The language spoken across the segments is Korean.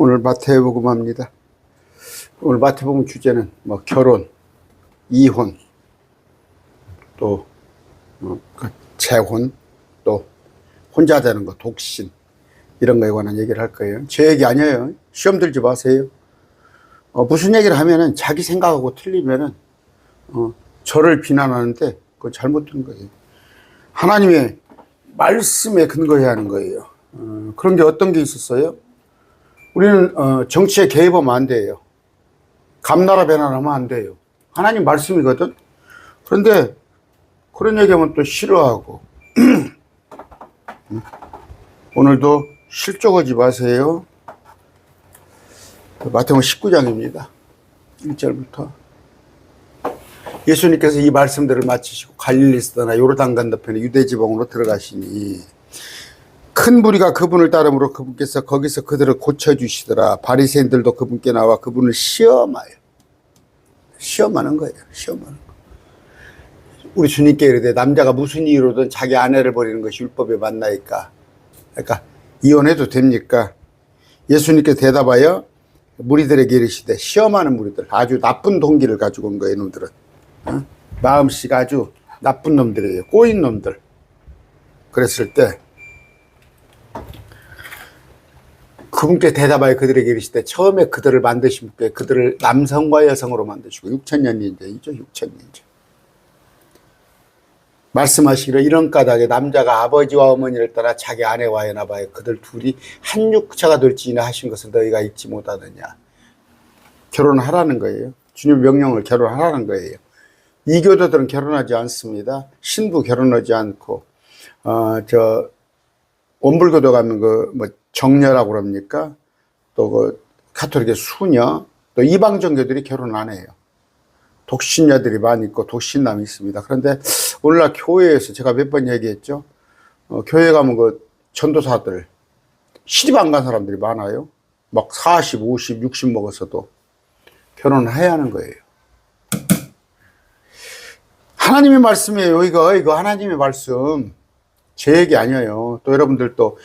오늘 마태복음합니다. 오늘 마태복음 주제는 결혼, 이혼, 또 재혼, 또 혼자 되는 거, 독신, 이런 거에 관한 얘기를 할 거예요. 제 얘기 아니에요. 시험 들지 마세요. 무슨 얘기를 하면은 자기 생각하고 틀리면은 저를 비난하는데 그건 잘못된 거예요. 하나님의 말씀에 근거해야 하는 거예요. 그런 게 어떤 게 있었어요? 우리는 정치에 개입하면 안 돼요. 감나라 배나라하면 안 돼요. 하나님 말씀이거든. 그런데 그런 얘기하면 또 싫어하고 오늘도 실족하지 마세요. 마태복음 19장입니다. 1절부터. 예수님께서 이 말씀들을 마치시고 갈릴리에서 떠나 요르단 건너편에 유대 지방으로 들어가시니 큰 무리가 그분을 따르므로 그분께서 거기서 그들을 고쳐주시더라. 바리새인들도 그분께 나와 그분을 시험하여. 시험하는 거예요. 시험하는 거. 우리 주님께 이르되 남자가 무슨 이유로든 자기 아내를 버리는 것이 율법에 맞나이까? 그러니까 이혼해도 됩니까? 예수님께 대답하여 무리들에게 이르시되, 시험하는 무리들, 아주 나쁜 동기를 가지고 온 거예요. 놈들은 마음씨가 아주 나쁜 놈들이에요. 꼬인 놈들. 그랬을 때 그분께 대답하여 그들에게 이르시되, 처음에 그들을 만드신 분께 그들을 남성과 여성으로 만드시고 6천년 전이죠. 6천년 전 말씀하시기를, 이런 까닭에 남자가 아버지와 어머니를 떠나 자기 아내와 연합하여 그들 둘이 한 육체가 될지니라 하신 것을 너희가 잊지 못하느냐. 결혼하라는 거예요. 주님 명령을 결혼하라는 거예요. 이교도들은 결혼하지 않습니다. 신부 결혼하지 않고 원불교도 가면 정녀라고 그럽니까? 또 가톨릭의 수녀, 또 이방 종교들이 결혼 안 해요. 독신녀들이 많이 있고 독신남이 있습니다. 그런데 오늘날 교회에서 제가 몇 번 얘기했죠. 교회 가면 전도사들 시집 안 간 사람들이 많아요. 막 40, 50, 60 먹어서도 결혼을 해야 하는 거예요. 하나님의 말씀이에요. 이거 하나님의 말씀. 제 얘기 아니에요. 또 여러분들도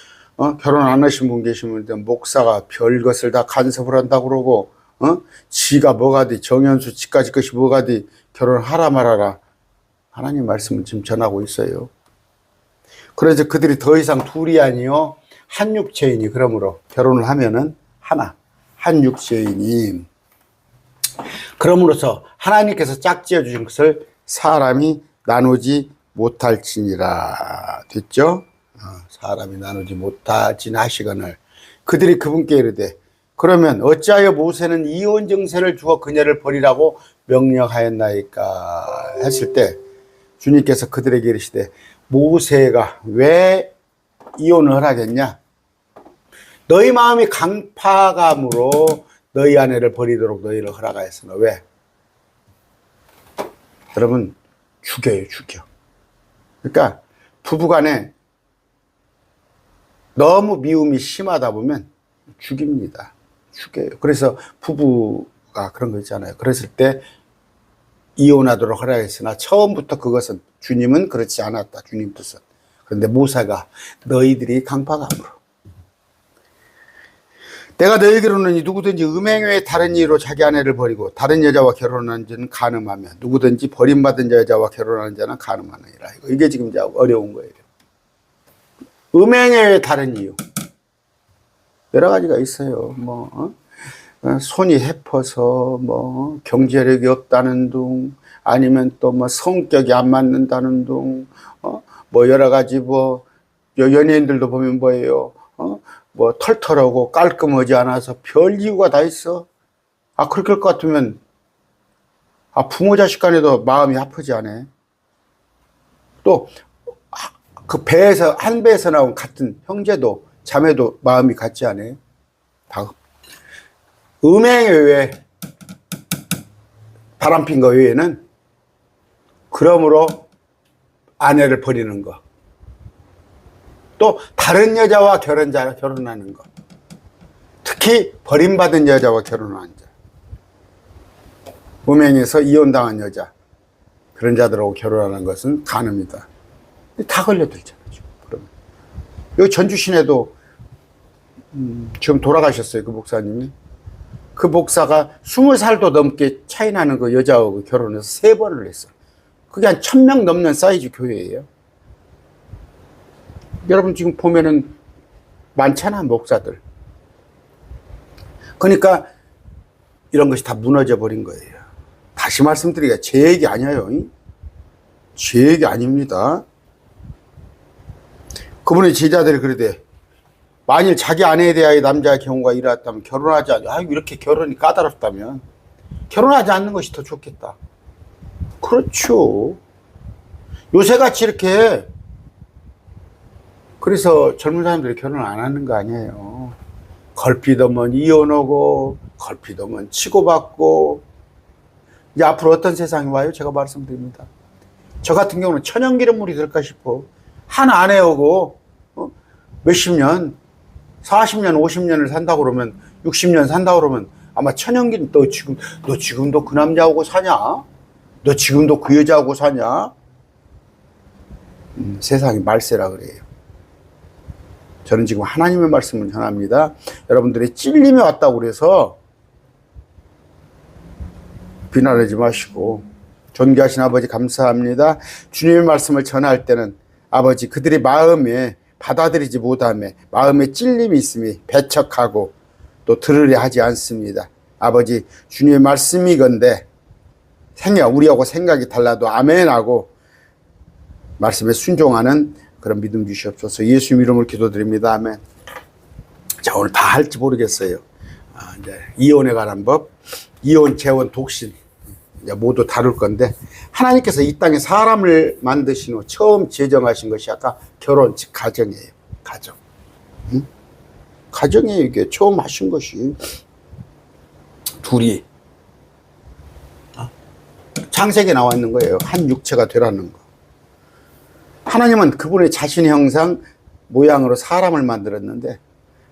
결혼 안 하신 분 계시면 목사가 별것을 다 간섭을 한다고 그러고 지가 뭐가디, 정현수 지까지 것이 뭐가디, 결혼하라 말아라. 하나님 말씀을 지금 전하고 있어요. 그래서 그들이 더 이상 둘이 아니요 한 육체이니, 그러므로 결혼을 하면은 하나, 한 육체이니, 그러므로서 하나님께서 짝지어 주신 것을 사람이 나누지 못할지니라. 됐죠? 사람이 나누지 못하지나 하시거늘 그들이 그분께 이르되, 그러면 어찌하여 모세는 이혼 증세를 주어 그녀를 버리라고 명령하였나이까 했을 때 주님께서 그들에게 이르시되, 모세가 왜 이혼을 하라겠냐? 너희 마음이 강파감으로 너희 아내를 버리도록 너희를 허락하였으나. 왜? 여러분, 죽여요, 죽여. 그러니까 부부간에 너무 미움이 심하다 보면 죽입니다. 죽여요. 그래서 부부가 그런 거 있잖아요. 그랬을 때 이혼하도록 허락했으나 처음부터 그것은 주님은 그렇지 않았다. 주님 뜻은. 그런데 모세가 너희들이 강파감으로, 내가 너희에게로는 누구든지 음행외에 다른 이유로 자기 아내를 버리고 다른 여자와 결혼한 자는 간음하며 누구든지 버림받은 여자와 결혼하는 자는 간음하느니라. 이게 지금 어려운 거예요. 음행외에 다른 이유 여러 가지가 있어요. 손이 해퍼서 경제력이 없다는 둥, 아니면 또 성격이 안 맞는다는 둥, 여러 가지 연예인들도 보면 뭐예요. 털털하고 깔끔하지 않아서 별 이유가 다 있어. 그렇게 할 것 같으면 부모 자식 간에도 마음이 아프지 않아? 또 그 배에서, 한 배에서 나온 같은 형제도 자매도 마음이 같지 않아요? 다 음행 외에, 바람핀 거 외에는, 그러므로 아내를 버리는 거, 또 다른 여자와 결혼하는 거, 특히 버림받은 여자와 결혼하는 자, 음행에서 이혼당한 여자, 그런 자들하고 결혼하는 것은 간음이다. 다 걸려들잖아요. 그러면 여기 전주 시내도 지금 돌아가셨어요, 그 목사님이. 그 목사가 20살도 넘게 차이 나는 그 여자하고 결혼해서 3번을 했어. 그게 한 1000명 넘는 사이즈 교회예요. 여러분 지금 보면은 많잖아, 목사들. 그러니까 이런 것이 다 무너져 버린 거예요. 다시 말씀드리기가 제 얘기 아니에요. 제 얘기 아닙니다. 그분의 제자들이 그러대. 만일 자기 아내에 대하여 남자의 경우가 일어났다면 결혼하지 않아. 아, 이렇게 결혼이 까다롭다면 결혼하지 않는 것이 더 좋겠다. 그렇죠. 요새같이 이렇게. 그래서 젊은 사람들이 결혼 안 하는 거 아니에요. 걸핏하면 이혼하고 걸핏하면 치고받고. 이제 앞으로 어떤 세상이 와요? 제가 말씀드립니다. 저 같은 경우는 천연기름물이 될까 싶어. 한 아내하고 몇십 년, 40년, 50년을 산다고 그러면, 60년 산다고 그러면 아마 천연기름, 너 지금도 그 남자하고 사냐? 너 지금도 그 여자하고 사냐? 세상이 말세라 그래요. 저는 지금 하나님의 말씀을 전합니다. 여러분들이 찔림이 왔다고 그래서 비난하지 마시고, 존귀하신 아버지 감사합니다. 주님의 말씀을 전할 때는 아버지 그들의 마음에 받아들이지 못하며 마음에 찔림이 있음이 배척하고 또 들으려 하지 않습니다. 아버지 주님의 말씀이건대 우리하고 생각이 달라도 아멘하고 말씀에 순종하는 그런 믿음 주시옵소서. 예수님 이름으로 기도드립니다. 아멘. 자, 오늘 다 할지 모르겠어요. 이제 이혼에 관한 법, 이혼, 재혼, 독신 이제 모두 다룰 건데, 하나님께서 이 땅에 사람을 만드신 후 처음 제정하신 것이 아까 결혼, 즉 가정이에요. 가정. 응? 가정이에요. 이게 처음 하신 것이. 둘이 창세기에 나와 있는 거예요. 한 육체가 되라는 거. 하나님은 그분의 자신의 형상, 모양으로 사람을 만들었는데,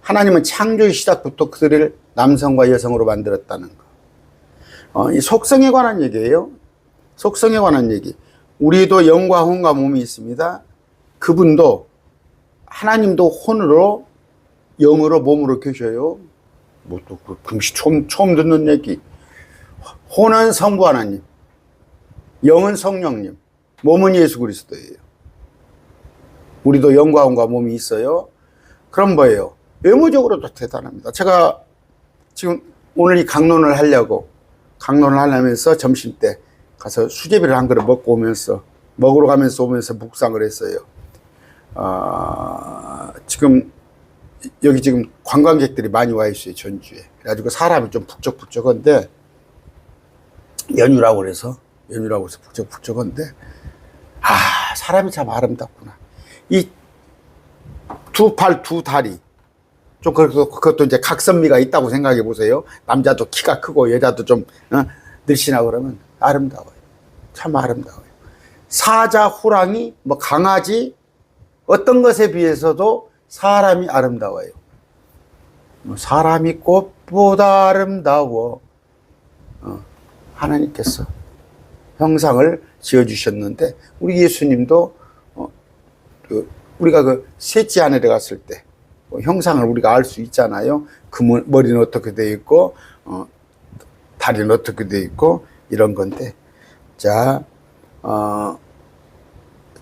하나님은 창조의 시작부터 그들을 남성과 여성으로 만들었다는 거. 이 속성에 관한 얘기예요. 속성에 관한 얘기. 우리도 영과 혼과 몸이 있습니다. 그분도, 하나님도 혼으로, 영으로, 몸으로 계셔요. 뭐 또 금시 처음 듣는 얘기. 혼은 성부 하나님, 영은 성령님, 몸은 예수 그리스도예요. 우리도 영과 혼과 몸이 있어요. 그럼 뭐예요? 외모적으로도 대단합니다. 제가 지금 오늘 이 강론을 하려면서 점심 때 가서 수제비를 한 그릇 먹으러 가면서 오면서 묵상을 했어요. 지금 여기 지금 관광객들이 많이 와 있어요, 전주에. 그래가지고 사람이 좀 북적북적한데, 연휴라고 해서 북적북적한데, 사람이 참 아름답구나. 이 두 팔, 두 다리. 좀 그것도 이제 각선미가 있다고 생각해 보세요. 남자도 키가 크고 여자도 좀 늘씬하고 그러면 아름다워요. 참 아름다워요. 사자, 호랑이, 뭐 강아지, 어떤 것에 비해서도 사람이 아름다워요. 사람이 꽃보다 아름다워. 하나님께서 형상을 지어주셨는데, 우리 예수님도 우리가 셋째 안에 들어갔을 때 형상을 우리가 알 수 있잖아요. 그 머리는 어떻게 되어 있고, 다리는 어떻게 되어 있고, 이런 건데. 자,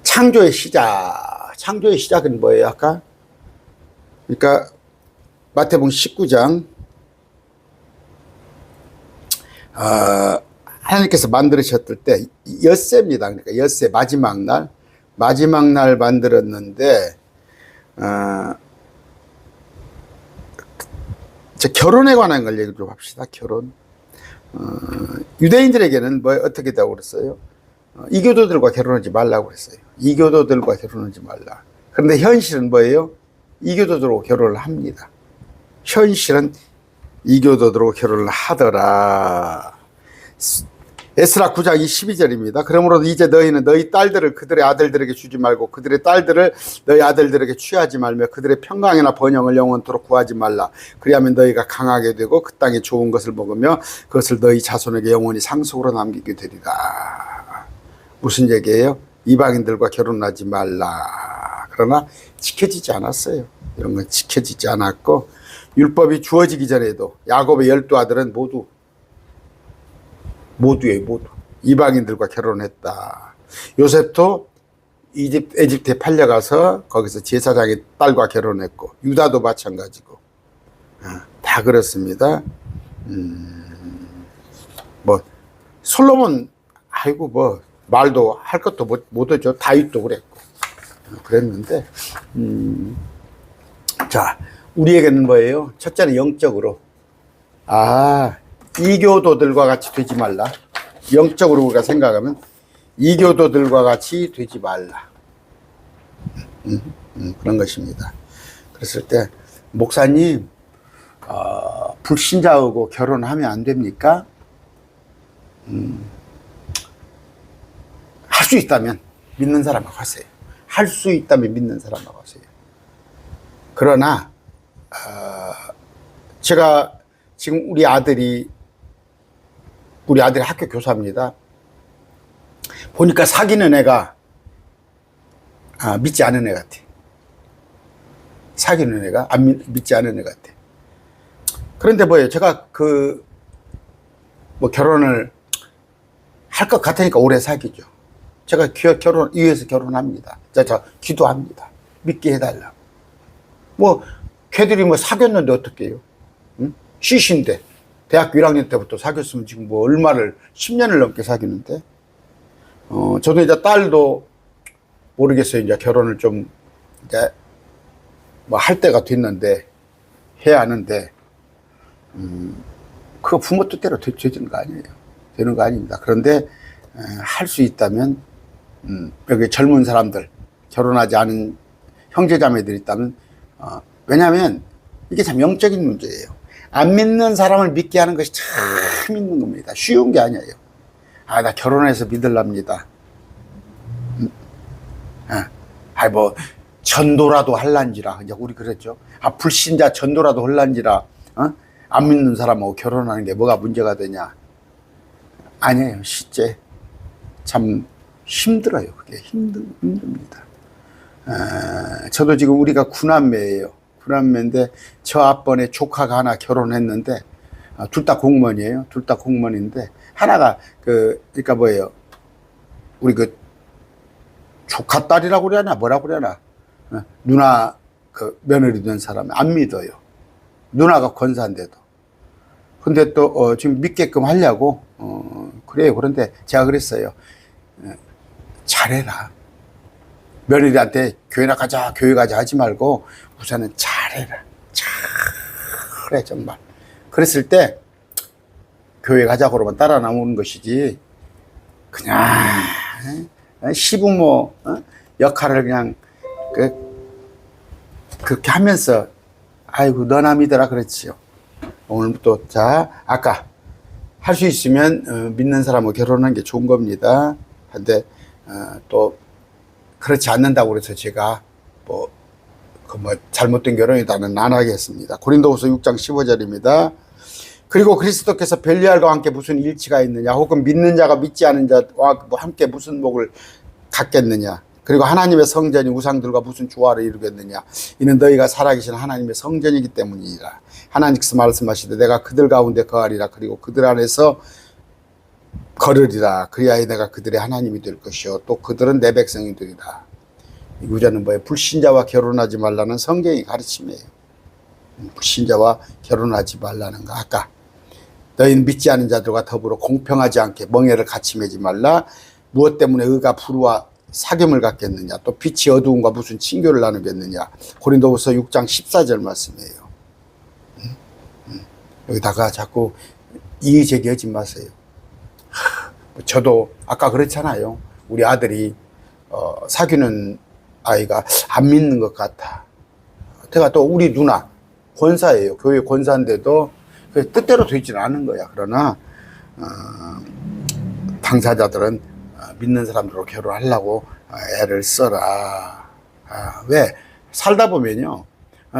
창조의 시작은 뭐예요, 아까? 그러니까, 마태복음 19장, 하나님께서 만들으셨을 때, 엿새입니다. 그러니까 엿새, 마지막 날 만들었는데, 결혼에 관한 걸 얘기 좀 합시다. 결혼. 유대인들에게는 어떻게 되고 그랬어요? 이교도들과 결혼하지 말라고 했어요. 이교도들과 결혼하지 말라. 그런데 현실은 뭐예요? 이교도들하고 결혼을 합니다. 현실은 이교도들하고 결혼을 하더라. 에스라 9장 12절입니다. 그러므로 이제 너희는 너희 딸들을 그들의 아들들에게 주지 말고 그들의 딸들을 너희 아들들에게 취하지 말며 그들의 평강이나 번영을 영원토록 구하지 말라. 그리하면 너희가 강하게 되고 그 땅에 좋은 것을 먹으며 그것을 너희 자손에게 영원히 상속으로 남기게 되리라. 무슨 얘기예요? 이방인들과 결혼하지 말라. 그러나 지켜지지 않았어요. 이런 건 지켜지지 않았고, 율법이 주어지기 전에도 야곱의 12아들은 모두 이방인들과 결혼했다. 요셉도 에집트에 팔려가서 거기서 제사장의 딸과 결혼했고, 유다도 마찬가지고, 다 그렇습니다. 솔로몬, 아이고, 말도 할 것도 못하죠. 다윗도 그랬고, 그랬는데, 자, 우리에게는 뭐예요? 첫째는 영적으로, 이교도들과 같이 되지 말라. 영적으로 우리가 생각하면, 이교도들과 같이 되지 말라. 그런 것입니다. 그랬을 때, 목사님, 불신자하고 결혼하면 안 됩니까? 할 수 있다면 믿는 사람하고 하세요. 할 수 있다면 믿는 사람하고 하세요. 그러나 제가 지금 우리 아들이 학교 교사입니다. 보니까 사귀는 애가 믿지 않은 애 같아. 사귀는 애가 믿지 않은 애 같아. 그런데 뭐예요? 제가 결혼을 할 것 같으니까 오래 사귀죠. 제가 위해서 결혼합니다. 제가 기도합니다. 믿게 해달라. 걔들이 사귀었는데 어떡해요? 응? 시신데. 대학교 1학년 때부터 사귀었으면 지금 얼마를, 10년을 넘게 사귀는데. 저도 이제 딸도 모르겠어요. 이제 결혼을 좀, 할 때가 됐는데, 해야 하는데, 그거 부모 뜻대로 되는 거 아니에요. 되는 거 아닙니다. 그런데, 할 수 있다면, 여기 젊은 사람들, 결혼하지 않은 형제자매들이 있다면, 왜냐하면 이게 참 영적인 문제예요. 안 믿는 사람을 믿게 하는 것이 참 힘든 겁니다. 쉬운 게 아니에요. 나 결혼해서 믿으랍니다. 전도라도 할란지라. 이제 우리 그랬죠. 불신자 전도라도 할란지라. 안 믿는 사람하고 결혼하는 게 뭐가 문제가 되냐. 아니에요. 실제 참 힘들어요. 그게 힘듭니다. 저도 지금 우리가 구남매예요. 구남매인데 저 앞번에 조카가 하나 결혼했는데 둘 다 공무원이에요. 둘 다 공무원인데 하나가 그러니까 뭐예요? 우리 조카 딸이라고 그러나 뭐라고 그러나 누나 며느리 된 사람 안 믿어요. 누나가 권사인데도. 근데 또 지금 믿게끔 하려고 그래요. 그런데 제가 그랬어요. 잘해라. 며느리한테 교회나 가자, 교회 가자 하지 말고 우선은 잘해라. 잘해 정말. 그랬을 때 교회 가자고 그러면 따라 나오는 것이지 그냥 시부모 역할을 그냥 그렇게 하면서 아이고 너나 믿어라 그랬지요. 오늘부터 아까 할 수 있으면 믿는 사람하고 결혼하는 게 좋은 겁니다. 근데 또 그렇지 않는다고 그래서 제가 잘못된 결혼이다는 안 하겠습니다. 고린도후서 6장 15절입니다. 그리고 그리스도께서 벨리알과 함께 무슨 일치가 있느냐, 혹은 믿는 자가 믿지 않은 자와 함께 무슨 목을 갖겠느냐, 그리고 하나님의 성전이 우상들과 무슨 조화를 이루겠느냐, 이는 너희가 살아계신 하나님의 성전이기 때문이니라. 하나님께서 말씀하시되 내가 그들 가운데 거하리라. 그리고 그들 안에서 걸으리라. 그리하여 내가 그들의 하나님이 될 것이요 또 그들은 내 백성이 되리라. 이 구절은 뭐예요? 불신자와 결혼하지 말라는 성경의 가르침이에요. 불신자와 결혼하지 말라는 거. 아까 너희는 믿지 않은 자들과 더불어 공평하지 않게 멍에를 같이 매지 말라. 무엇 때문에 의가 불우와 사귐을 갖겠느냐, 또 빛이 어두움과 무슨 친교를 나누겠느냐. 고린도후서 6장 14절 말씀이에요. 여기다가 자꾸 이의 제기하지 마세요. 저도 아까 그랬잖아요. 우리 아들이 사귀는 아이가 안 믿는 것 같아. 제가 또 우리 누나 권사예요. 교회 권사인데도 뜻대로 되지는 않은 거야. 그러나 당사자들은 믿는 사람들로 결혼하려고 애를 써라. 왜? 살다 보면요.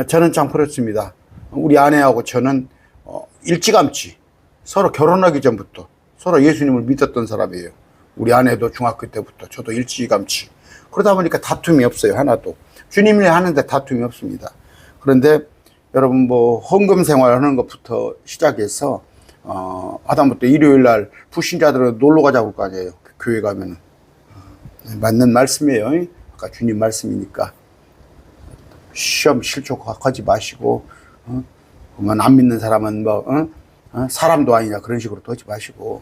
저는 참 그렇습니다. 우리 아내하고 저는 일찌감치 서로 결혼하기 전부터 서로 예수님을 믿었던 사람이에요. 우리 아내도 중학교 때부터, 저도 일찌감치. 그러다 보니까 다툼이 없어요. 하나도. 주님이 하는데 다툼이 없습니다. 그런데 여러분 뭐 헌금 생활하는 것부터 시작해서 하다못해 일요일 날 불신자들은 놀러 가자고 할 거 아니에요. 교회 가면은. 맞는 말씀이에요. 아까 주님 말씀이니까. 시험 실족하지 마시고, 그만 안 믿는 사람은 사람도 아니냐 그런 식으로 또 하지 마시고.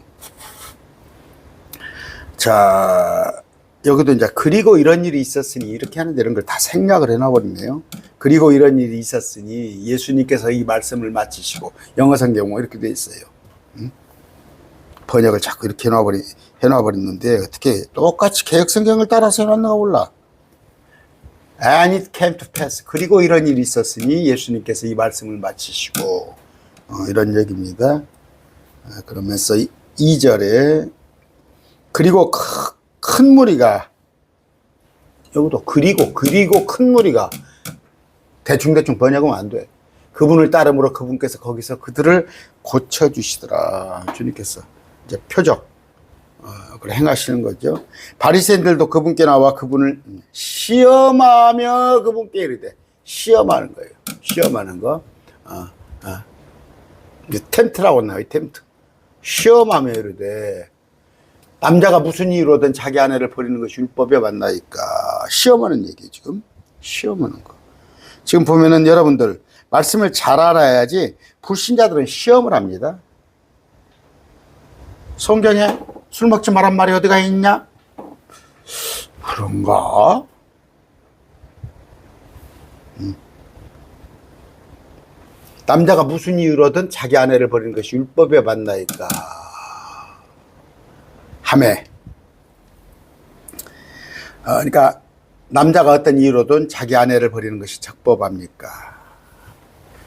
자, 여기도 이제 그리고 이런 일이 있었으니 이렇게 하는데 이런 걸 다 생략을 해놔버리네요. 그리고 이런 일이 있었으니 예수님께서 이 말씀을 마치시고, 영어 성경은 이렇게 돼 있어요. 번역을 자꾸 이렇게 해놔버렸는데 어떻게 똑같이 개혁 성경을 따라서 해놨나 몰라. And it came to pass. 그리고 이런 일이 있었으니 예수님께서 이 말씀을 마치시고, 이런 얘기입니다. 그러면서 2절에 그리고 큰 무리가, 여기도 그리고 큰 무리가, 대충 번역하면 안 돼. 그분을 따름으로 그분께서 거기서 그들을 고쳐주시더라. 주님께서 이제 표적 그걸 행하시는 거죠. 바리새인들도 그분께 나와 그분을 시험하며 그분께 이르되, 시험하는 거예요. 시험하는 거. 이제 템트라고 나와요. 템트. 시험하며 이르되, 남자가 무슨 이유로든 자기 아내를 버리는 것이 율법에 맞나이까. 시험하는 얘기예요, 지금. 시험하는 거. 지금 보면은 여러분들, 말씀을 잘 알아야지 불신자들은 시험을 합니다. 성경에 술 먹지 말란 말이 어디가 있냐? 그런가? 남자가 무슨 이유로든 자기 아내를 버리는 것이 율법에 맞나이까 하매. 그러니까 남자가 어떤 이유로든 자기 아내를 버리는 것이 적법합니까?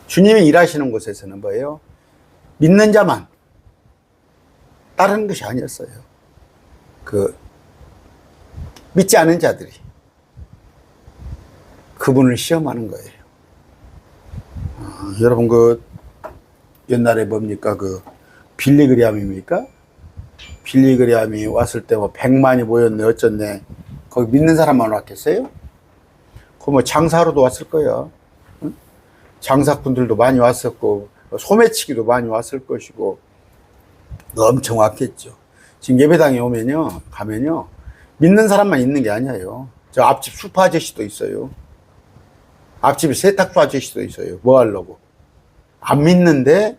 주님이 일하시는 곳에서는 뭐예요? 믿는 자만 따르는 것이 아니었어요. 믿지 않은 자들이 그분을 시험하는 거예요. 여러분 옛날에 뭡니까? 빌리그리암입니까? 빌리그리암이 왔을 때 100만이 모였네 어쩌네. 거기 믿는 사람만 왔겠어요? 장사로도 왔을 거야. 응? 장사꾼들도 많이 왔었고 소매치기도 많이 왔을 것이고 엄청 왔겠죠. 지금 예배당에 가면요 믿는 사람만 있는 게 아니에요. 저 앞집 수파 아저씨도 있어요. 앞집에 세탁소 아저씨도 있어요. 뭐 하려고? 안 믿는데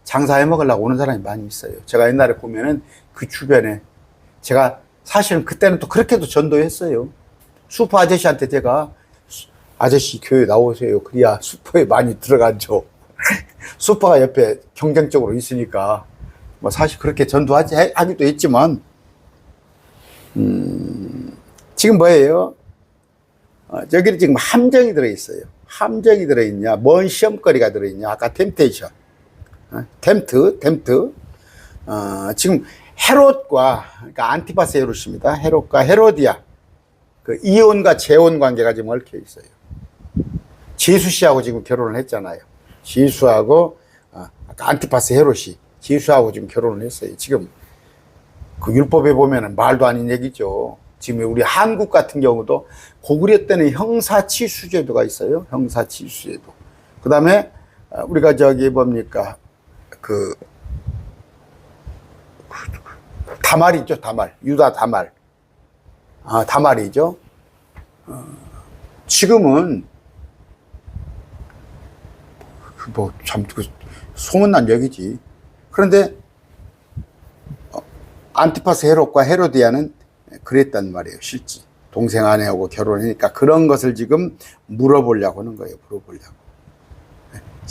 장사해 먹으려고 오는 사람이 많이 있어요. 제가 옛날에 보면은 그 주변에, 제가 사실은 그때는 또 그렇게도 전도했어요. 수퍼 아저씨한테 제가, 아저씨 교회 나오세요. 그래야 수퍼에 많이 들어가죠. 수퍼가 옆에 경쟁적으로 있으니까 사실 그렇게 하기도 했지만, 지금 뭐예요? 저기 지금 함정이 들어있어요. 함정이 들어있냐? 뭔 시험거리가 들어있냐? 아까 템테이션. 템트. 지금 헤롯과, 그러니까 안티파스 헤롯입니다. 헤롯과 헤로디아. 이혼과 재혼 관계가 지금 얽혀 있어요. 제수 씨하고 지금 결혼을 했잖아요. 제수하고, 아까 안티파스 헤롯이 제수하고 지금 결혼을 했어요. 지금 율법에 보면은 말도 아닌 얘기죠. 지금 우리 한국 같은 경우도 고구려 때는 형사치수제도가 있어요. 형사치수제도. 그 다음에 우리가 뭡니까? 다말 있죠, 다말. 유다 다말. 다말이죠. 지금은, 소문난 얘기지. 그런데, 안티파스 헤롯과 헤로디아는 그랬단 말이에요, 실제. 동생 아내하고 결혼하니까 그런 것을 지금 물어보려고 하는 거예요, 물어보려고.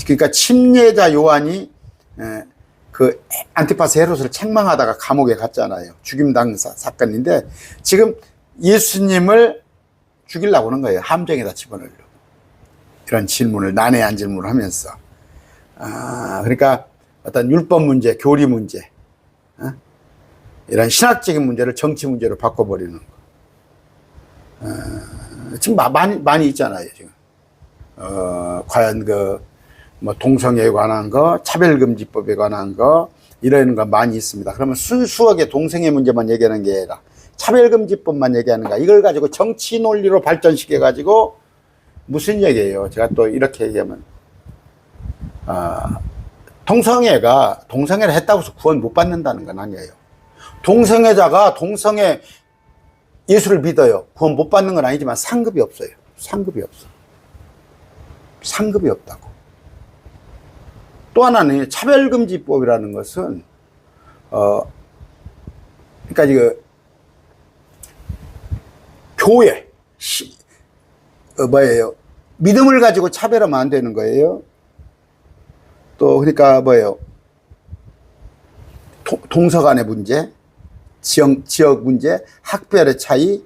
그러니까 침례자 요한이 안티파스 헤롯을 책망하다가 감옥에 갔잖아요. 죽임당 사건인데 지금 예수님을 죽이려고 하는 거예요. 함정에다 집어넣으려고. 이런 질문을, 난해한 질문을 하면서. 그러니까 어떤 율법 문제, 교리 문제, 이런 신학적인 문제를 정치 문제로 바꿔버리는 거. 지금 많이 있잖아요, 지금. 과연 동성애에 관한 거, 차별금지법에 관한 거, 이런 거 많이 있습니다. 그러면 순수하게 동성애 문제만 얘기하는 게 아니라 차별금지법만 얘기하는가, 이걸 가지고 정치 논리로 발전시켜가지고 무슨 얘기예요? 제가 또 이렇게 얘기하면 동성애를 했다고 해서 구원 못 받는다는 건 아니에요. 동성애자가 동성애 예수를 믿어요. 구원 못 받는 건 아니지만 상급이 없어요. 상급이 없어. 상급이 없다고. 또 하나는 차별금지법이라는 것은 그러니까 이거 교회 뭐예요? 믿음을 가지고 차별하면 안 되는 거예요. 또 그러니까 뭐예요? 동서 간의 문제, 지역 문제, 학별의 차이,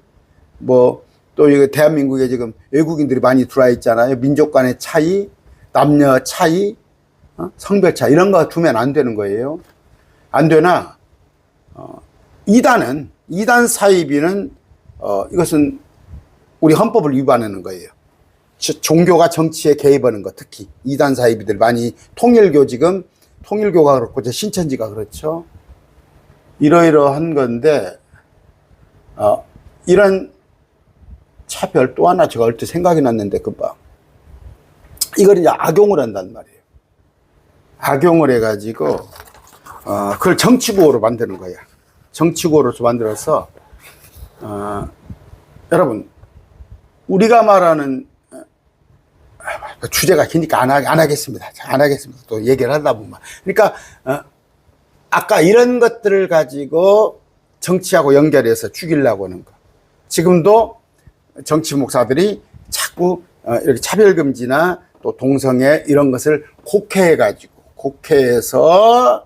뭐 또 이거 대한민국에 지금 외국인들이 많이 들어와 있잖아요. 민족 간의 차이, 남녀 차이, 성별 차이 이런 거 두면 안 되는 거예요. 안 되나? 이단 사이비는 이것은 우리 헌법을 위반하는 거예요. 종교가 정치에 개입하는 거, 특히 이단 사이비들 많이 통일교가 그렇고 신천지가 그렇죠. 이러이러한 건데 이런 차별 또 하나 제가 얼핏 생각이 났는데 금방 이걸 이제 악용을 한단 말이에요. 악용을 해가지고 그걸 정치구호로 만드는 거야. 정치구호로 만들어서 여러분 우리가 말하는 주제가 기니까 안 하겠습니다. 안 하겠습니다. 또 얘기를 하다 보면. 그러니까, 아까 이런 것들을 가지고 정치하고 연결해서 죽이려고 하는 거. 지금도 정치 목사들이 자꾸 이렇게 차별금지나 또 동성애 이런 것을 곡해해서,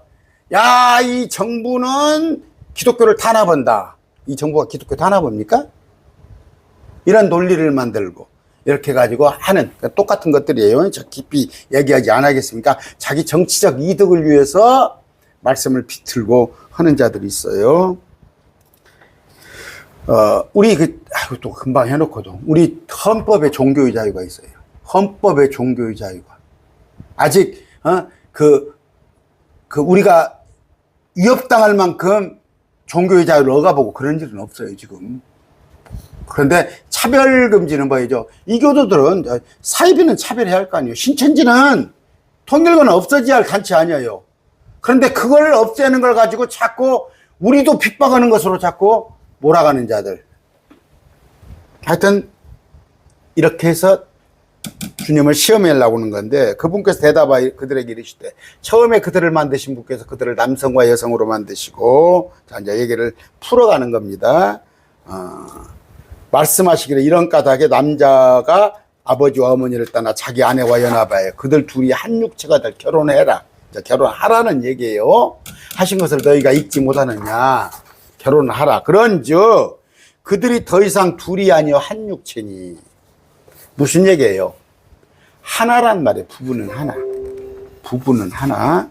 야, 이 정부는 기독교를 탄압한다. 이 정부가 기독교 탄압합니까? 이런 논리를 만들고. 이렇게 해가지고 하는 똑같은 것들이에요. 저 깊이 얘기하지 않겠습니까? 자기 정치적 이득을 위해서 말씀을 비틀고 하는 자들이 있어요. 우리 또 금방 해놓고도 우리 헌법에 종교의 자유가 있어요. 헌법에 종교의 자유가 아직 우리가 위협당할 만큼 종교의 자유를 억압하고 그런 일은 없어요 지금. 그런데 차별금지는 뭐예요? 이 교도들은 사이비는 차별해야 할 거 아니에요. 신천지는 통일교는 없어져야 할 단체 아니에요. 그런데 그걸 없애는 걸 가지고 자꾸 우리도 핍박하는 것으로 자꾸 몰아가는 자들. 하여튼 이렇게 해서 주님을 시험하려고 하는 건데 그분께서 그들에게 이르시되 처음에 그들을 만드신 분께서 그들을 남성과 여성으로 만드시고 자 이제 얘기를 풀어가는 겁니다. 말씀하시기를 이런 까닭에 남자가 아버지와 어머니를 떠나 자기 아내와 연합하여 그들 둘이 한 육체가 될 결혼해라. 결혼하라는 얘기예요. 하신 것을 너희가 잊지 못하느냐. 결혼하라. 그런즉 그들이 더 이상 둘이 아니여 한 육체니. 무슨 얘기예요? 하나란 말이에요. 부부는 하나. 부부는 하나.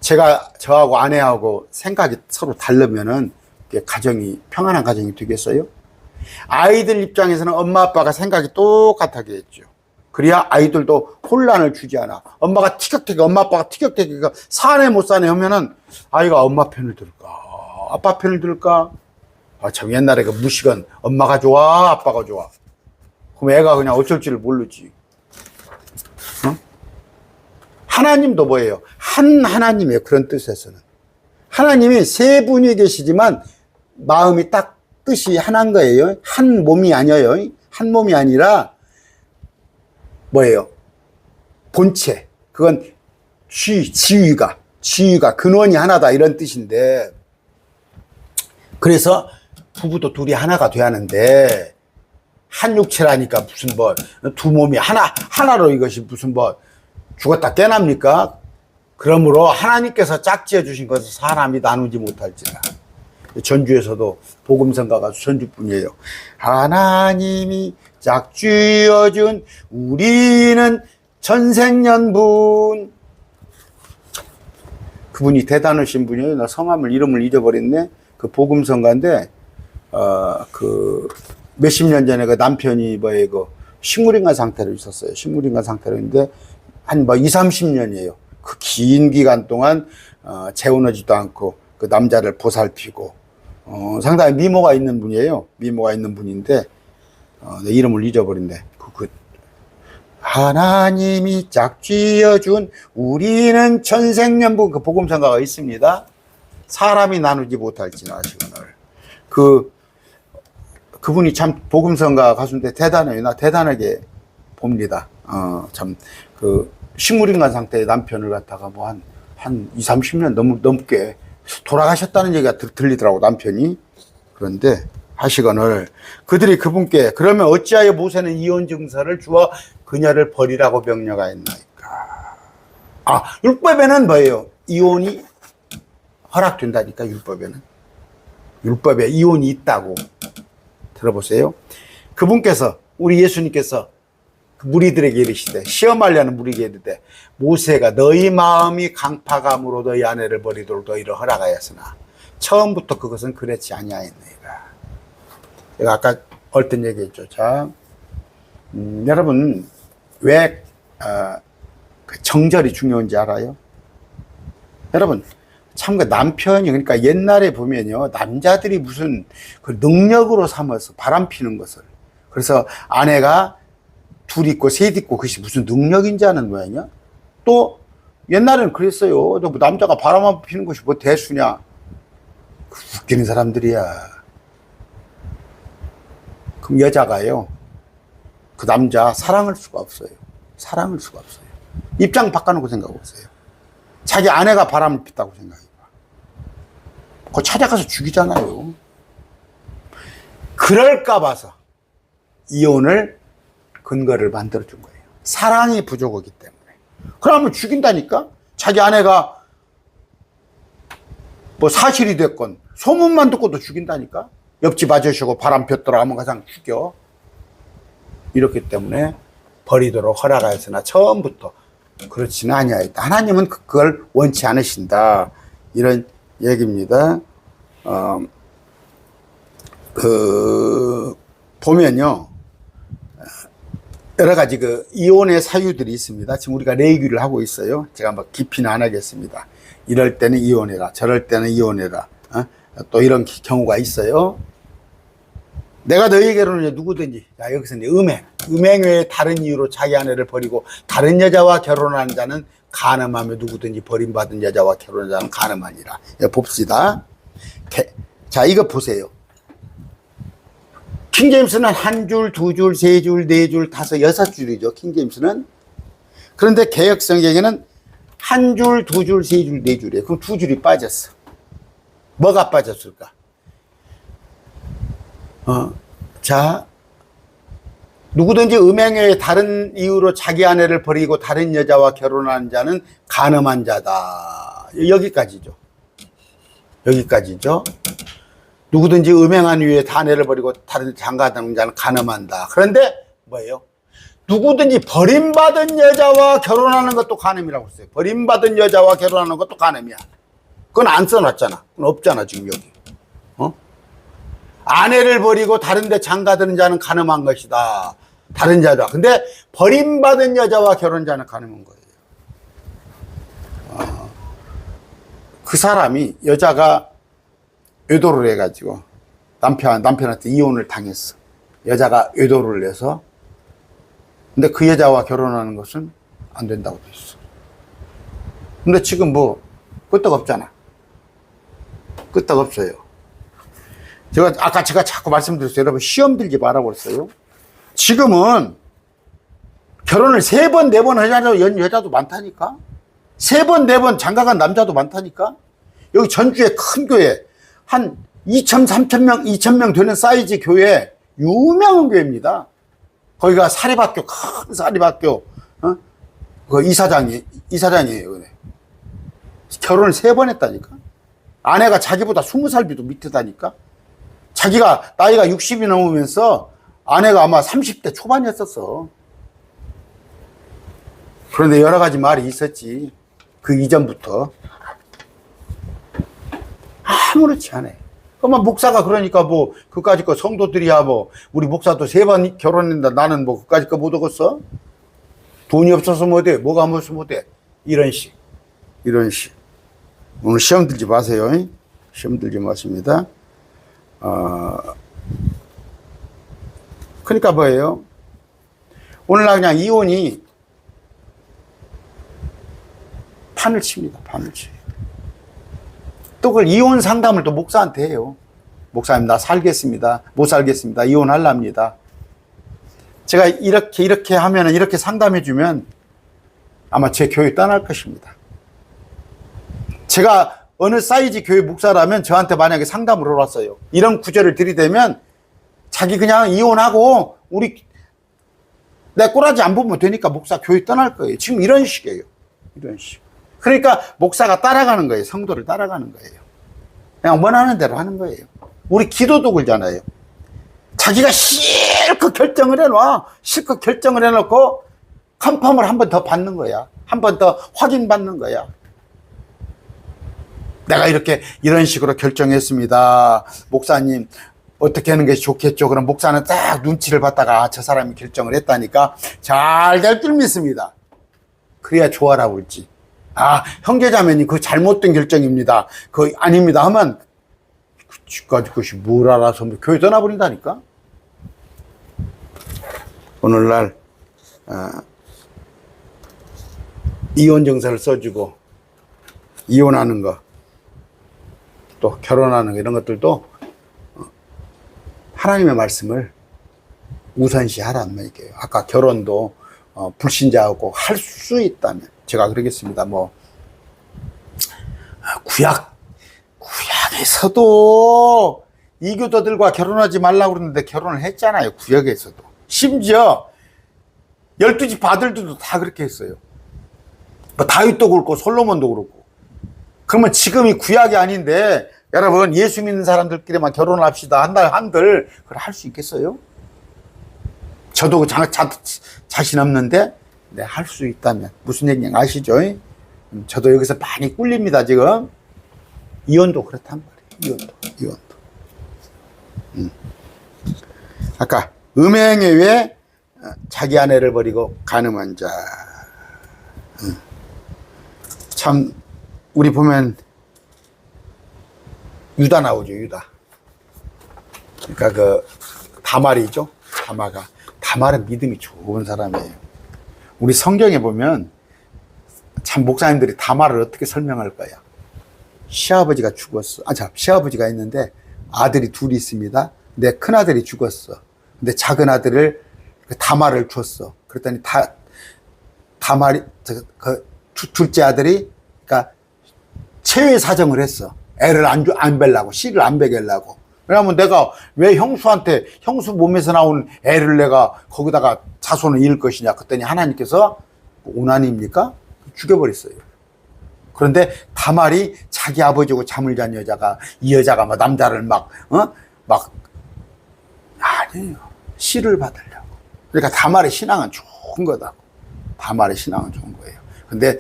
저하고 아내하고 생각이 서로 다르면은 가정이 평안한 가정이 되겠어요? 아이들 입장에서는 엄마 아빠가 생각이 똑같하게 했죠. 그래야 아이들도 혼란을 주지 않아. 엄마 아빠가 티격태격 사네 못 사네 하면은 아이가 엄마 편을 들을까 아빠 편을 들을까. 참 옛날에 그 무식은 엄마가 좋아 아빠가 좋아. 그럼 애가 그냥 어쩔 줄을 모르지. 하나님도 뭐예요? 하나님이에요. 그런 뜻에서는 하나님이 세 분이 계시지만 마음이 딱 뜻이 하나인 거예요. 한 몸이 아니에요. 한 몸이 아니라 뭐예요? 본체. 그건 지위가 근원이 하나다 이런 뜻인데 그래서 부부도 둘이 하나가 돼야 하는데 한 육체라니까 무슨 두 몸이 하나로 이것이 무슨 죽었다 깨납니까? 그러므로 하나님께서 짝지어 주신 것을 사람이 나누지 못할지라. 전주에서도 복음성가 가수 전주뿐이에요. 하나님이 짝지어준 우리는 전생연분. 그분이 대단하신 분이에요. 나 이름을 잊어버렸네. 그 복음성가인데 몇십 년 전에 그 남편이 식물인간 상태로 있었어요. 식물인간 상태로 있는데 한 20-30년이에요. 그 긴 기간 동안 재혼하지도 않고 그 남자를 보살피고 상당히 미모가 있는 분이에요. 미모가 있는 분인데 내 이름을 잊어버린데 하나님이 짝지어준 우리는 천생연분, 그 복음성가가 있습니다. 사람이 나누지 못할지나 하시거늘. 그분이 참 복음성가 가수인데 대단해요. 나 대단하게 봅니다. 식물인간 상태의 남편을 갖다가 뭐 한 20, 30년 넘게 돌아가셨다는 얘기가 들리더라고, 남편이. 그런데 하시거늘 그들이 그분께 그러면 어찌하여 모세는 이혼 증서를 주어 그녀를 버리라고 명령하였나이까. 율법에는 뭐예요? 이혼이 허락된다니까. 율법에 이혼이 있다고. 들어보세요. 그분께서, 우리 예수님께서 무리들에게 이르시되, 시험하려는 무리에게 이르되, 모세가 너희 마음이 강팍함으로 너희 아내를 버리도록 너희를 허락하였으나 처음부터 그것은 그렇지 아니하였느니라. 제가 아까 얼핏 얘기했죠. 자, 여러분 왜 정절이 중요한지 알아요? 여러분 참 그 남편이, 그러니까 옛날에 보면요, 남자들이 무슨 그 능력으로 삼아서 바람 피는 것을, 그래서 아내가 둘 있고 셋 있고 그것이 무슨 능력인지 아는 모양이야. 또 옛날에는 그랬어요. 남자가 바람만 피는 것이 뭐 대수냐. 웃기는 사람들이야. 그럼 여자가요, 그 남자 사랑할 수가 없어요. 입장 바꿔놓고 생각해보세요. 자기 아내가 바람을 폈다고 생각해봐. 그거 찾아가서 죽이잖아요. 그럴까 봐서 이혼을 근거를 만들어준 거예요. 사랑이 부족하기 때문에. 그러면 죽인다니까? 자기 아내가 뭐 사실이 됐건 소문만 듣고도 죽인다니까? 옆집 아저씨고 바람 폈더라 하면 가장 죽여. 이렇기 때문에 버리도록 허락하였으나 처음부터 그렇지는 아니하였다. 하나님은 그걸 원치 않으신다. 이런 얘기입니다. 보면요, 여러 가지 이혼의 사유들이 있습니다. 지금 우리가 레이기를 하고 있어요. 제가 뭐 깊이는 안 하겠습니다. 이럴 때는 이혼해라, 저럴 때는 이혼해라. 또 이런 경우가 있어요. 내가 너희에게로는 누구든지, 자, 여기서 이제 음행 외에 다른 이유로 자기 아내를 버리고 다른 여자와 결혼한 자는 간음하며 누구든지 버림받은 여자와 결혼한 자는 간음하니라. 봅시다. 자, 이거 보세요. 킹제임스는 한 줄, 두 줄, 세 줄, 네 줄, 다섯, 여섯 줄이죠. 킹제임스는. 그런데 개역성경에는 한 줄, 두 줄, 세 줄, 네 줄이에요. 그럼 두 줄이 빠졌어. 뭐가 빠졌을까? 자, 누구든지 음행 외에 다른 이유로 자기 아내를 버리고 다른 여자와 결혼한 자는 간음한 자다. 여기까지죠. 누구든지 음행한 이유에 아내를 버리고 다른 장가드는 자는 간음한다. 그런데 뭐예요? 누구든지 버림받은 여자와 결혼하는 것도 간음이라고 했어요. 버림받은 여자와 결혼하는 것도 간음이야. 그건 안 써놨잖아. 그건 없잖아, 지금 여기. 아내를 버리고 다른 데 장가드는 자는 간음한 것이다. 다른 여자. 근데 버림받은 여자와 결혼자는 간음한 거예요. 그 사람이, 여자가 외도를 해가지고 남편한테 이혼을 당했어. 여자가 외도를 해서. 근데 그 여자와 결혼하는 것은 안 된다고 돼 있어. 근데 지금 뭐 끄떡없잖아. 끄떡없어요. 제가 자꾸 말씀드렸어요. 여러분, 시험 들지 말라고 했어요. 지금은 결혼을 3번, 4번 하자는 여자도 많다니까? 3번, 4번 장가간 남자도 많다니까? 여기 전주에 큰 교회, 한 2,000, 3,000명, 2,000명 되는 사이즈 교회, 유명한 교회입니다. 거기가 사립학교, 큰 사립학교, 그 이사장이에요. 결혼을 3번 했다니까? 아내가 자기보다 20살비도 밑에다니까? 자기가 나이가 60이 넘으면서 아내가 아마 30대 초반이었었어. 그런데 여러 가지 말이 있었지. 그 이전부터. 아무렇지 않아. 그만 목사가 그러니까 뭐, 그까짓 거 성도들이야 뭐, 우리 목사도 3번 결혼했는데 나는 뭐, 그까짓 거 못 얻었어? 돈이 없어서 못해. 뭐가 없어서 못해. 이런 식. 오늘 시험 들지 마세요. 시험 들지 마십니다. 그러니까 뭐예요? 오늘날 그냥 이혼이 판을 칩니다. 판을 쳐요. 또 그걸 이혼 상담을 또 목사한테 해요. 목사님, 나 살겠습니다. 못 살겠습니다. 이혼하랍니다. 제가 이렇게 하면은, 이렇게 상담해 주면 아마 제 교회 떠날 것입니다. 제가 어느 사이즈 교회 목사라면 저한테 만약에 상담을 왔어요. 이런 구절을 들이대면 자기 그냥 이혼하고 내 꼬라지 안 보면 되니까 목사 교회 떠날 거예요. 지금 이런 식이에요. 이런 식. 그러니까 목사가 따라가는 거예요. 성도를 따라가는 거예요. 그냥 원하는 대로 하는 거예요. 우리 기도도 그러잖아요. 자기가 실컷 결정을 해놔. 실컷 결정을 해놓고 컨펌을 한 번 더 받는 거야. 한 번 더 확인받는 거야. 내가 이런 식으로 결정했습니다. 목사님, 어떻게 하는 게 좋겠죠? 그럼 목사는 딱 눈치를 봤다가 저 사람이 결정을 했다니까 잘 될 줄 믿습니다. 그래야 좋아라고 그러지. 형제자매님, 그거 잘못된 결정입니다. 그거 아닙니다. 하면 지금까지 그것이 뭘 알아서 교회 떠나버린다니까? 오늘날, 이혼 증서를 써주고, 이혼하는 거, 또 결혼하는 거, 이런 것들도 하나님의 말씀을 우선시하라는 얘기예요. 아까 결혼도 불신자하고 할 수 있다면, 제가 그러겠습니다. 구약에서도 이교도들과 결혼하지 말라고 그러는데 결혼을 했잖아요. 구약에서도. 심지어 12집 아들들도 다 그렇게 했어요. 다윗도 그렇고 솔로몬도 그렇고. 그러면 지금이 구약이 아닌데 여러분, 예수 믿는 사람들끼리만 결혼을 합시다 한들 그걸 할 수 있겠어요? 저도 자신 없는데 할 수 있다면 무슨 얘기인지 아시죠? 저도 여기서 많이 꿀립니다. 지금 이혼도 그렇단 말이에요. 이혼도. 아까 음행에 의해 자기 아내를 버리고 간음한 자. 참 우리 보면 유다 나오죠. 유다. 그러니까 다말이죠. 다말은 믿음이 좋은 사람이에요. 우리 성경에 보면 참 목사님들이 다말을 어떻게 설명할 거야. 시아버지가 죽었어. 시아버지가 있는데 아들이 둘이 있습니다. 내 큰아들이 죽었어. 근데 작은 아들을 다말을 줬어. 그랬더니 다말이 둘째 아들이 그러니까 체외 사정을 했어. 애를 안 벨라고, 씨를 안 베갤라고. 왜냐면 내가 왜 형수 몸에서 나온 애를 내가 거기다가 자손을 이을 것이냐. 그랬더니 하나님께서 오난입니까? 죽여버렸어요. 그런데 다말이 자기 아버지하고 잠을 잔 여자가, 이 여자가 남자를 아니에요. 씨를 받으려고. 그러니까 다말의 신앙은 좋은 거다. 다말의 신앙은 좋은 거예요. 근데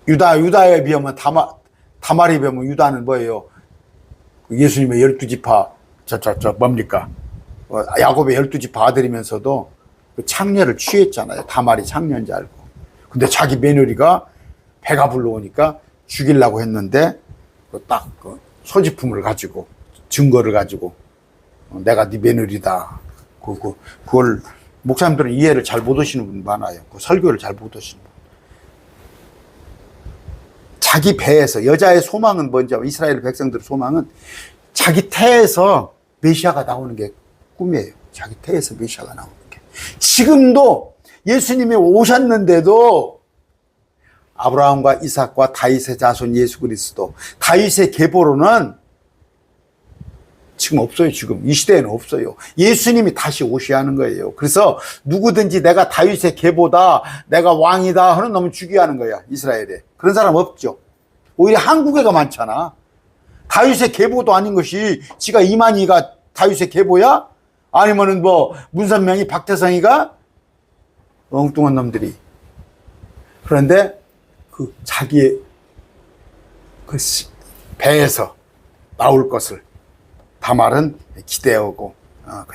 유다에 비하면 다말에 비하면 유다는 뭐예요? 예수님의 12지파, 뭡니까? 야곱의 12지파 아들이면서도 창녀를 취했잖아요. 다말이 창녀인 줄 알고. 근데 자기 며느리가 배가 불러오니까 죽이려고 했는데, 딱 소지품을 가지고, 증거를 가지고, 내가 네 며느리다. 그걸 목사님들은 이해를 잘 못 하시는 분 많아요. 설교를 잘 못 하시는 분. 자기 배에서, 여자의 소망은 뭔지, 이스라엘 백성들의 소망은 자기 태에서 메시아가 나오는 게 꿈이에요. 자기 태에서 메시아가 나오는 게. 지금도 예수님이 오셨는데도 아브라함과 이삭과 다윗의 자손 예수 그리스도, 다윗의 계보로는 지금 없어요. 지금 이 시대에는 없어요. 예수님이 다시 오셔야 하는 거예요. 그래서 누구든지 내가 다윗의 계보다, 내가 왕이다 하는 놈은 죽여야 하는 거야. 이스라엘에. 그런 사람 없죠. 오히려 한국에가 많잖아. 다윗의 계보도 아닌 것이 지가 이만희가 다윗의 계보야? 아니면은 문선명이, 박태성이가? 엉뚱한 놈들이. 그런데 자기의 배에서 나올 것을 다말은 기대하고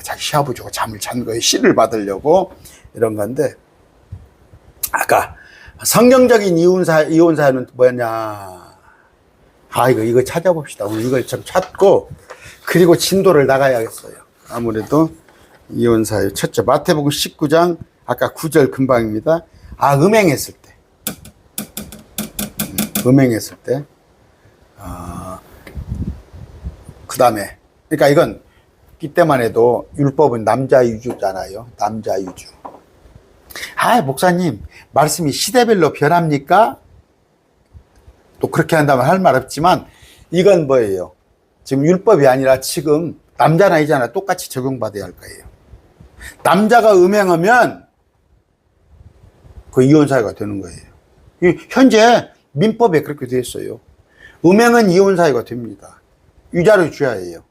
자기 시아버지하고 잠을 잔 거예요. 씨를 받으려고 이런 건데, 아까 성경적인 이혼사유는 뭐냐? 이거 찾아봅시다. 오늘 이걸 좀 찾고 그리고 진도를 나가야겠어요. 아무래도 이혼 사유 첫째 마태복음 19장 아까 9절 금방입니다. 음행했을 때. 음행했을 때. 그 다음에 그러니까 이건 이때만 해도 율법은 남자 위주잖아요. 남자 위주. 목사님 말씀이 시대별로 변합니까? 또 그렇게 한다면 할 말 없지만 이건 뭐예요? 지금 율법이 아니라 지금 남자나 여자나 똑같이 적용받아야 할 거예요. 남자가 음행하면 그 이혼 사유가 되는 거예요. 현재 민법에 그렇게 되어 있어요. 음행은 이혼 사유가 됩니다. 유자를 줘야 해요.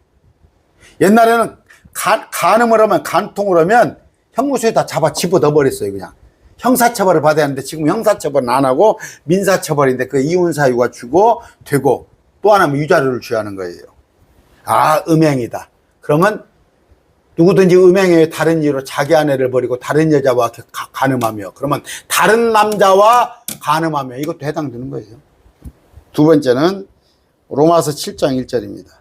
옛날에는 간음을 하면 간통을 하면 형무소에 다 잡아 집어넣어 버렸어요. 그냥 형사처벌을 받아야 하는데 지금 형사처벌은 안 하고 민사처벌인데 그 이혼 사유가 주고 되고 또 하나는 유자료를 줘야 하는 거예요. 음행이다. 그러면 누구든지 음행에 다른 이유로 자기 아내를 버리고 다른 여자와 간음하며 그러면 다른 남자와 간음하며 이것도 해당되는 거예요. 두 번째는 로마서 7장 1절입니다.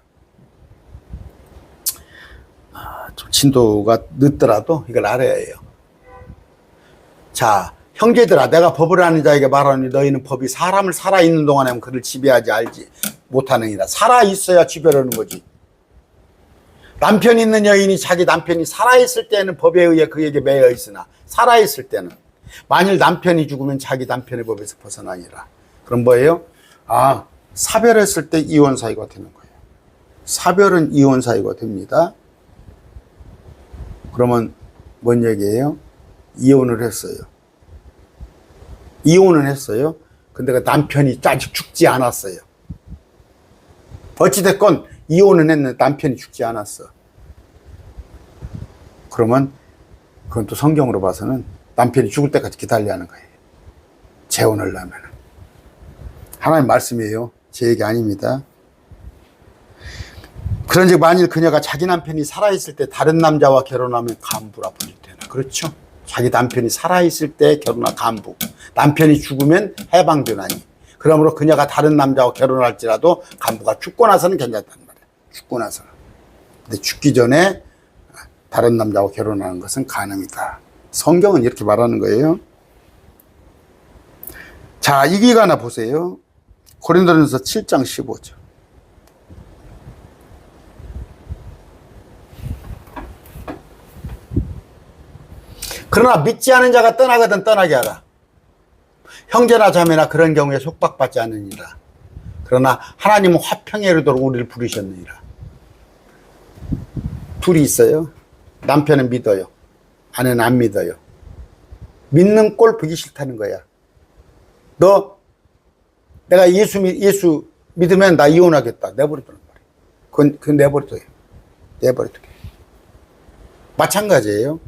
좀 진도가 늦더라도 이걸 알아야 해요. 자, 형제들아, 내가 법을 아는 자에게 말하니 너희는 법이 사람을 살아있는 동안에는 그를 지배하지 알지 못하느니라. 살아있어야 지배하는 거지. 남편 있는 여인이 자기 남편이 살아있을 때는 법에 의해 그에게 매여 있으나 살아있을 때는 만일 남편이 죽으면 자기 남편의 법에서 벗어나니라. 그럼 뭐예요? 사별했을 때 이혼 사유가 되는 거예요. 사별은 이혼 사유가 됩니다. 그러면 뭔 얘기예요? 이혼을 했어요. 이혼을 했어요. 근데 그 남편이 아직 죽지 않았어요. 어찌됐건 이혼은 했는데 남편이 죽지 않았어. 그러면 그건 또 성경으로 봐서는 남편이 죽을 때까지 기다려야 하는 거예요. 재혼을 하면. 하나님 말씀이에요. 제 얘기 아닙니다. 그런즉 만일 그녀가 자기 남편이 살아있을 때 다른 남자와 결혼하면 간부라 불릴 때나. 그렇죠? 자기 남편이 살아있을 때 결혼한 간부. 남편이 죽으면 해방되나니. 그러므로 그녀가 다른 남자와 결혼할지라도 간부가 죽고 나서는 괜찮단 말이야. 죽고 나서는. 근데 죽기 전에 다른 남자와 결혼하는 것은 간음이다. 성경은 이렇게 말하는 거예요. 자, 이거 하나 보세요. 고린도전서 7장 15절. 그러나 믿지 않은 자가 떠나거든 떠나게 하라. 형제나 자매나 그런 경우에 속박받지 않으니라. 그러나 하나님은 화평에 이르도록 우리를 부르셨느니라. 둘이 있어요. 남편은 믿어요. 아내는 안 믿어요. 믿는 꼴 보기 싫다는 거야. 내가 예수 믿으면 나 이혼하겠다. 내버려두는 말이야. 그건 내버려둬요. 내버려둬요. 마찬가지예요.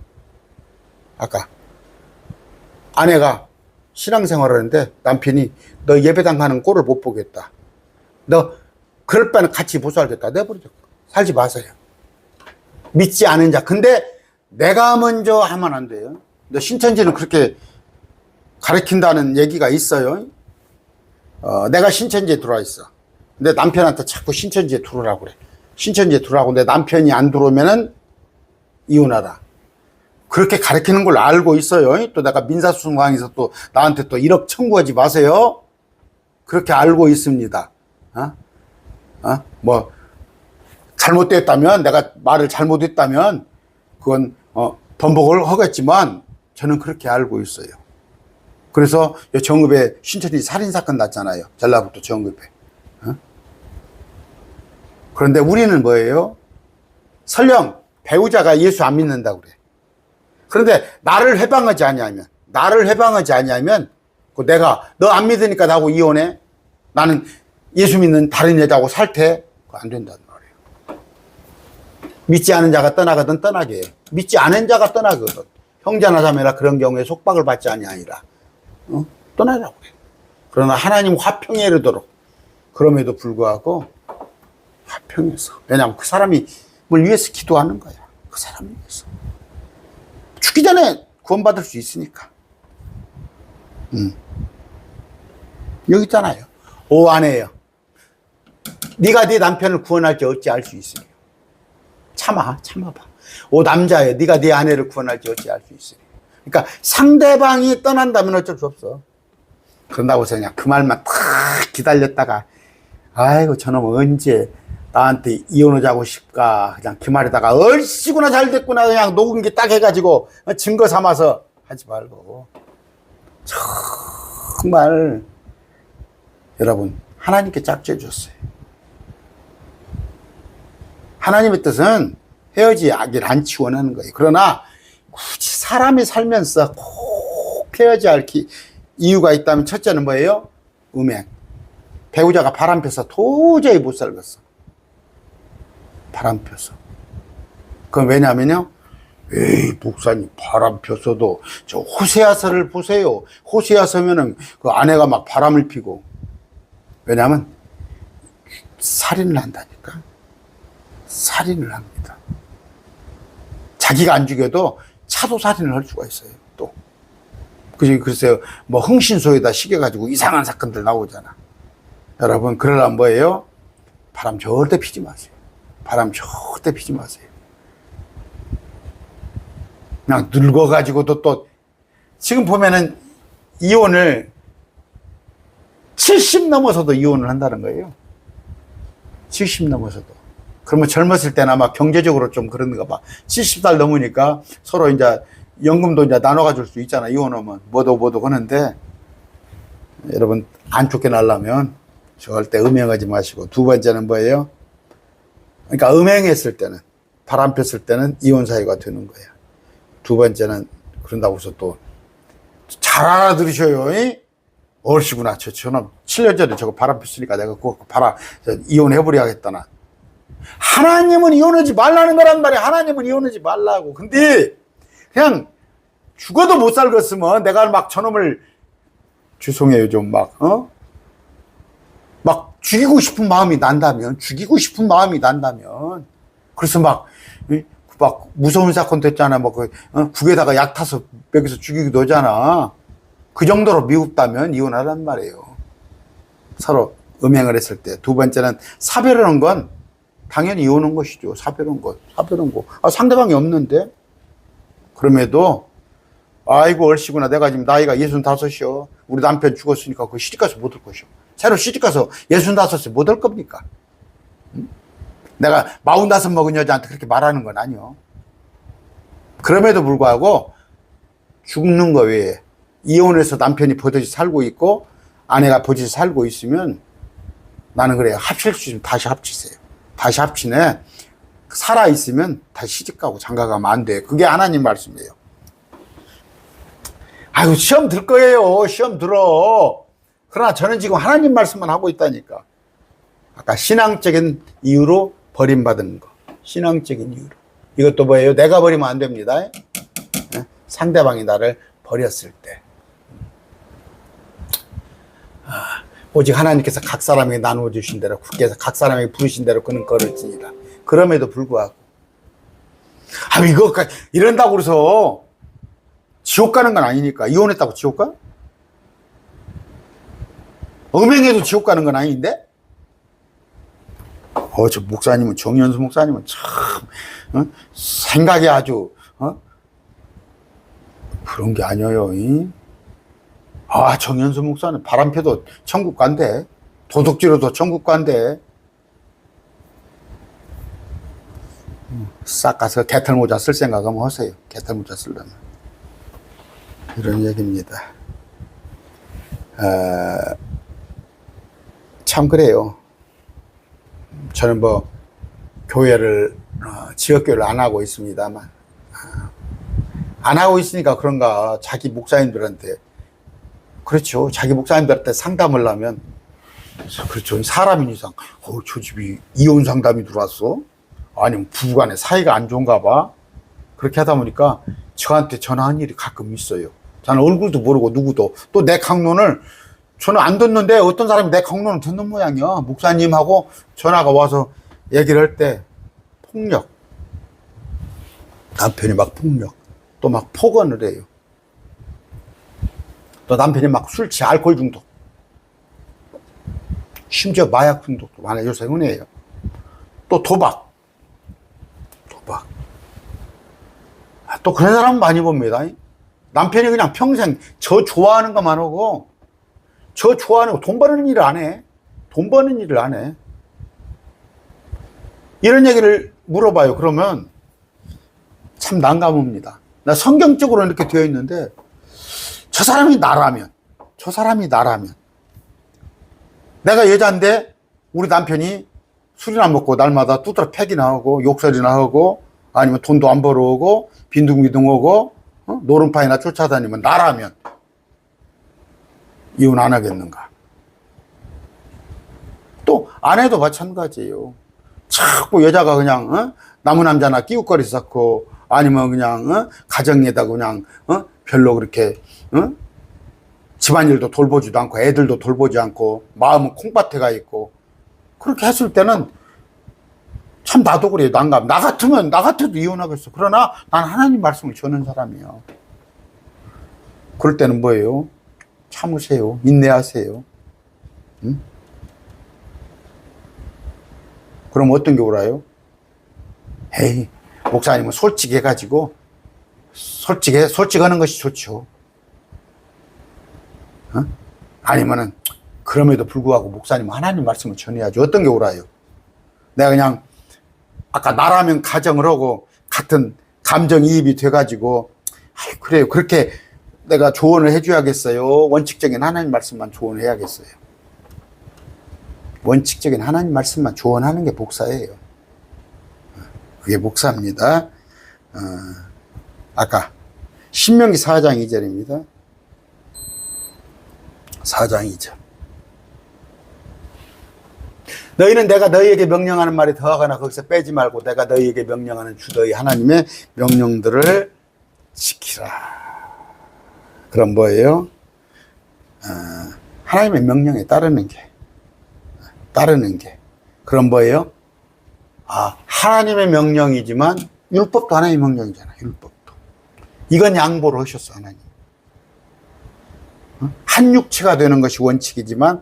아까 아내가 신앙생활을 하는데 남편이 너 예배당 가는 꼴을 못 보겠다. 너 그럴 바는 같이 못 살겠다. 내버려둬. 살지 마세요. 믿지 않은 자. 근데 내가 먼저 하면 안 돼요. 너 신천지는 그렇게 가르친다는 얘기가 있어요. 내가 신천지에 들어와 있어. 근데 남편한테 자꾸 신천지에 들어오라고 그래. 신천지에 들어오라고. 근데 남편이 안 들어오면은 이혼하라. 그렇게 가르치는 걸 알고 있어요. 또 내가 민사소송왕에서 또 나한테 또 1억 청구하지 마세요. 그렇게 알고 있습니다. 뭐 잘못됐다면, 내가 말을 잘못했다면 그건 번복을 하겠지만 저는 그렇게 알고 있어요. 그래서 정읍에 신천지 살인사건 났잖아요. 전라북도 정읍에. 그런데 우리는 뭐예요? 설령 배우자가 예수 안 믿는다고 그래. 그런데 나를 해방하지 아니하면 내가 너 안 믿으니까 나하고 이혼해. 나는 예수 믿는 다른 여자하고 살테. 그거 안 된다는 말이에요. 믿지 않은 자가 떠나거든 떠나게 해. 믿지 않은 자가 떠나거든. 형제나 자매나 그런 경우에 속박을 받지 아니하니라. 떠나라고 그래. 그러나 하나님 화평에 이르도록. 그럼에도 불구하고 화평에서. 왜냐하면 그 사람이 뭘 위해서 기도하는 거야. 그 사람을 위해서. 죽기 전에 구원받을 수 있으니까. 여기 있잖아요. 오 아내여, 네가 네 남편을 구원할지 어찌 알 수 있으며. 참아봐. 오 남자여 네가 네 아내를 구원할지 어찌할 수 있으리. 그러니까 상대방이 떠난다면 어쩔 수 없어. 그런다고 해서 그냥 그 말만 탁 기다렸다가 아이고 저놈 언제 나한테 이혼하자고 싶까 그냥 그 말에다가 얼씨구나 잘 됐구나 그냥 녹은 게 딱 해가지고 증거 삼아서 하지 말고. 정말 여러분 하나님께 짝지어 줬어요. 하나님의 뜻은 헤어지길 않지 원하는 거예요. 그러나 굳이 사람이 살면서 꼭 헤어져야 할 이유가 있다면 첫째는 뭐예요? 음행. 배우자가 바람 펴서 도저히 못 살겠어. 바람 펴서. 그건 왜냐면요. 에이 목사님 바람 폈어도 저 호세아서를 보세요. 호세아서면은 그 아내가 막 바람을 피고. 왜냐면 살인을 한다니까. 살인을 합니다. 자기가 안 죽여도 차도 살인을 할 수가 있어요. 또 그래서 뭐 흥신소에다 시켜가지고 이상한 사건들 나오잖아. 여러분 그러려면 뭐예요? 바람 절대 피지 마세요. 바람 절대 피지 마세요. 그냥 늙어가지고도 또 지금 보면은 이혼을 70 넘어서도 이혼을 한다는 거예요. 70 넘어서도. 그러면 젊었을 때는 아마 경제적으로 좀 그런가 봐. 70살 넘으니까 서로 이제 연금도 이제 나눠가 줄 수 있잖아. 이혼하면 뭐도 하는데 여러분 안 쫓겨나려면 절대 음행하지 마시고. 두 번째는 뭐예요? 그러니까 음행했을 때는 바람 폈을 때는 이혼 사유가 되는 거예요. 두 번째는 그런다고 해서 또 잘 알아들으셔요. 얼씨구나 저놈 7년 전에 저거 바람 폈으니까 내가 그거 이혼해버려야겠다 나. 하나님은 이혼하지 말라는 거란 말이야. 하나님은 이혼하지 말라고. 근데 그냥 죽어도 못 살겠으면 내가 막 저놈을 죄송해요 좀 막 죽이고 싶은 마음이 난다면 그래서 막 무서운 사건 됐잖아. 국에다가 약 타서 여기서 죽이기도 하잖아. 그 정도로 미흡다면 이혼하란 말이에요. 서로 음행을 했을 때. 두 번째는 사별하는 건 당연히 이혼한 것이죠. 사별한 것. 상대방이 없는데 그럼에도 아이고 얼씨구나 내가 지금 나이가 65이요. 우리 남편 죽었으니까 그 시집가서 못 올 것이요. 새로 시집가서 65세 못 올 겁니까? 내가 45 먹은 여자한테 그렇게 말하는 건 아니요. 그럼에도 불구하고 죽는 거 외에 이혼해서 남편이 버젓이 살고 있고 아내가 버젓이 살고 있으면 나는 그래요. 합칠 수 있으면 다시 합치세요. 다시 합치네. 살아있으면 다시 시집가고 장가가면 안 돼. 그게 하나님 말씀이에요. 아이고 시험 들 거예요. 시험 들어. 그러나 저는 지금 하나님 말씀만 하고 있다니까. 아까 신앙적인 이유로 버림받은 거. 신앙적인 이유로. 이것도 뭐예요? 내가 버리면 안 됩니다. 상대방이 나를 버렸을 때. 오직 하나님께서 각 사람에게 나누어 주신 대로 국께서 각 사람에게 부르신 대로 그는 걸을지니라. 그럼에도 불구하고 이거 이런다고 그래서 지옥 가는 건 아니니까. 이혼했다고 지옥 가? 음행해도 지옥 가는 건 아닌데? 저 목사님은 정연수 목사님은 참 생각이 아주 그런 게 아니에요. 정연수 목사는 바람 펴도 천국 간대. 도둑질로도 천국 간대. 싹 가서 개털모자 쓸 생각하면 하세요. 개털모자 쓰려면. 이런 얘기입니다. 참 그래요. 저는 교회를 지역교회를 안 하고 있습니다만 안 하고 있으니까 그런가 자기 목사님들한테 그렇죠. 자기 목사님들한테 상담을 하면 그렇죠. 사람인 이상 저 집이 이혼 상담이 들어왔어? 아니면 부부간에 사이가 안 좋은가 봐. 그렇게 하다 보니까 저한테 전화한 일이 가끔 있어요. 저는 얼굴도 모르고 누구도 또 내 강론을 저는 안 듣는데 어떤 사람이 내 강론을 듣는 모양이야. 목사님하고 전화가 와서 얘기를 할 때 폭력, 남편이 막 폭력, 또 막 폭언을 해요. 또 남편이 막 술 취해 알코올 중독, 심지어 마약 중독도 많아요. 요새 흔해요. 또 도박. 또 그런 사람 많이 봅니다. 남편이 그냥 평생 저 좋아하는 것만 하고, 저 좋아하는 거, 돈 버는 일을 안 해. 돈 버는 일을 안 해. 이런 얘기를 물어봐요. 그러면 참 난감합니다. 나 성경적으로 이렇게 되어 있는데, 저 사람이 나라면, 내가 여자인데 우리 남편이 술이나 먹고 날마다 두드러 패기나 하고 욕설이나 하고 아니면 돈도 안 벌어오고 빈둥빈둥하고 노름판이나 쫓아다니면 나라면 이혼 안 하겠는가? 또 아내도 마찬가지예요. 자꾸 여자가 그냥 나무 남자나 끼웃거리 쌓고 아니면 그냥 가정에다 그냥 별로 그렇게 집안일도 돌보지도 않고 애들도 돌보지 않고 마음은 콩밭에 가 있고 그렇게 했을 때는 참 나도 그래요. 난감. 나 같아도 이혼하겠어. 그러나 난 하나님 말씀을 전하는 사람이에요. 그럴 때는 뭐예요? 참으세요. 인내하세요. 응? 그럼 어떤 게 옳아요? 에이, 목사님은 솔직해가지고 솔직하는 것이 좋죠. 아니면은 그럼에도 불구하고 목사님 하나님 말씀을 전해야죠. 어떤 게 옳아요? 내가 그냥 아까 나라면 가정을 하고 같은 감정이입이 돼가지고 그래요. 그렇게 내가 조언을 해줘야겠어요. 원칙적인 하나님 말씀만 조언해야겠어요. 원칙적인 하나님 말씀만 조언하는 게 목사예요. 그게 목사입니다. 아까 신명기 4장 2절입니다. 4장 2절. 너희는 내가 너희에게 명령하는 말이 더하거나 거기서 빼지 말고 내가 너희에게 명령하는 주 너희 하나님의 명령들을 지키라. 그럼 뭐예요? 하나님의 명령에 따르는 게. 그럼 뭐예요? 하나님의 명령이지만 율법도 하나님의 명령이잖아. 율법도. 이건 양보를 하셨어, 하나님. 한 육체가 되는 것이 원칙이지만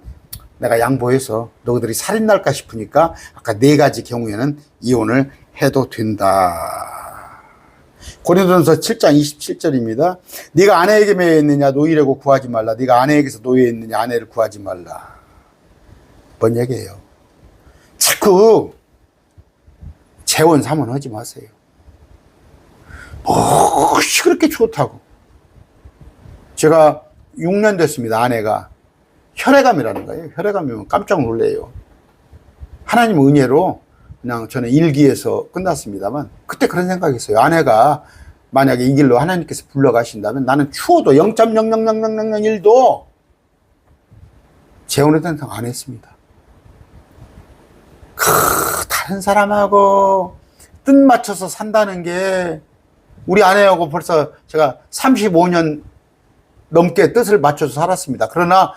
내가 양보해서 너희들이 살인날까 싶으니까 아까 4가지 경우에는 이혼을 해도 된다. 고린도전서 7장 27절입니다. 네가 아내에게 매여 있느냐 노이라고 구하지 말라. 네가 아내에게서 노예 있느냐 아내를 구하지 말라. 뭔 얘기예요? 자꾸 재원 삼원 하지 마세요. 무엇이 그렇게 좋다고. 제가 6년 됐습니다. 아내가 혈액암이라는 거예요. 혈액암이면 깜짝 놀래요. 하나님 은혜로 그냥 저는 일기에서 끝났습니다만 그때 그런 생각이 있어요. 아내가 만약에 이 길로 하나님께서 불러가신다면 나는 추워도 0.0000001도 재혼에 대한 생각 안 했습니다. 다른 사람하고 뜻 맞춰서 산다는 게 우리 아내하고 벌써 제가 35년 넘게 뜻을 맞춰서 살았습니다. 그러나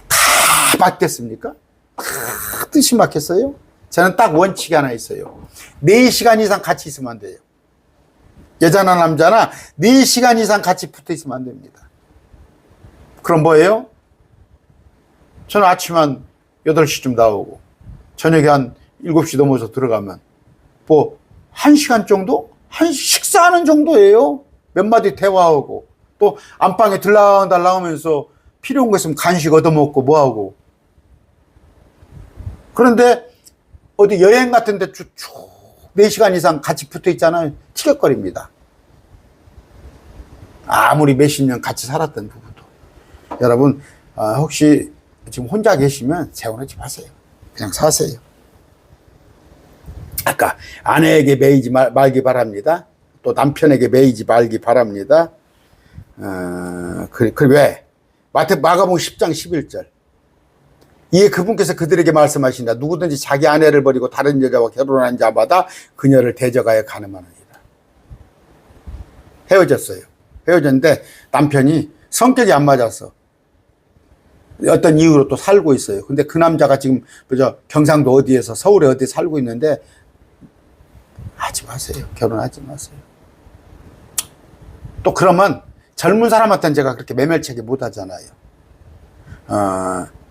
다 맞겠습니까? 다 뜻이 맞겠어요? 저는 딱 원칙이 하나 있어요. 4시간 이상 같이 있으면 안 돼요. 여자나 남자나 4시간 이상 같이 붙어 있으면 안 됩니다. 그럼 뭐예요? 저는 아침 한 8시쯤 나오고 저녁에 한 7시 넘어서 들어가면 뭐 1시간 정도? 식사하는 정도예요. 몇 마디 대화하고 또 안방에 들락달락 하면서 필요한 거 있으면 간식 얻어먹고 뭐하고. 그런데 어디 여행 같은 데 쭉 4시간 이상 같이 붙어 있잖아요. 티격거립니다. 아무리 몇십 년 같이 살았던 부부도. 여러분 혹시 지금 혼자 계시면 재혼하지 마세요. 그냥 사세요. 아까 아내에게 매이지 말기 바랍니다. 또 남편에게 매이지 말기 바랍니다. 왜? 마가복음 10장 11절. 이에 그분께서 그들에게 말씀하신다. 누구든지 자기 아내를 버리고 다른 여자와 결혼한 자마다 그녀를 대적하여 간음하느니라. 헤어졌어요. 헤어졌는데 남편이 성격이 안 맞아서 어떤 이유로 또 살고 있어요. 근데 그 남자가 지금 경상도 어디에서 서울에 어디 살고 있는데 하지 마세요. 결혼하지 마세요. 또 그러면 젊은 사람한테는 제가 그렇게 매멸차게 못 하잖아요.